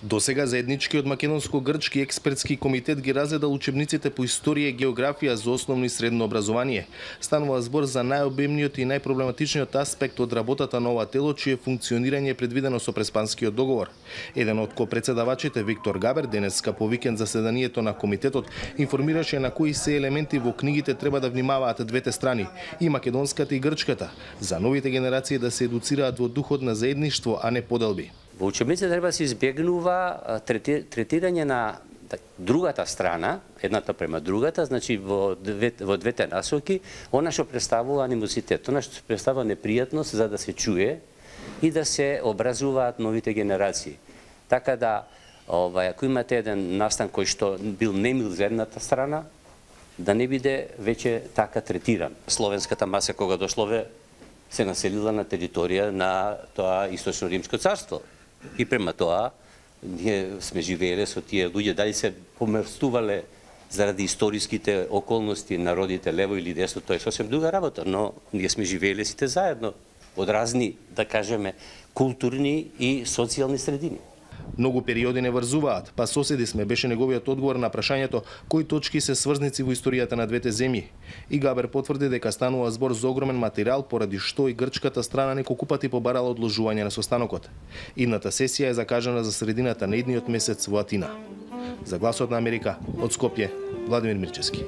Досега заедничкиот македонско-грчки експертски комитет ги разгледал учебниците по историја и географија за основно и средно образование. Станува збор за најобемниот и најпроблематичниот аспект од работата на ова тело, чие функционирање е предвидено со Преспанскиот договор. Еден од копредседавачите, Виктор Габер, денеска по викенд заседанието на комитетот информираше на кои се елементи во книгите треба да внимаваат двете страни, и македонската и грчката, за новите генерации да се едуцираат во духот на заедништво, а не поделби. Во учебниците треба да се избегнува третирање на другата страна, едната према другата, значи во двете насоки, она што представува анимозитет, она што представува непријатност за да се чуе и да се образуваат новите генерации. Така да, ако имате еден настан кој што бил немил за едната страна, да не биде веќе така третиран. Словенската маса кога дошлове се населила на територија на тоа Источно Римско царство. И према тоа, ние сме живееле со тие луѓе, дали се помрстувале заради историските околности, народите лево или десно, тоа е сосем друга работа, но ние сме живееле сите заедно од разни, да кажеме, културни и социјални средини. Многу периоди не врзуваат, па соседи сме, беше неговиот одговор на прашањето кои точки се сврзници во историјата на двете земји. И Габер потврди дека станува збор за огромен материјал, поради што и грчката страна неколку пати побарала одложување на состанокот. Идната сесија е закажана за средината на идниот месец во Атина. За Гласот на Америка, од Скопје, Владимир Мирчевски.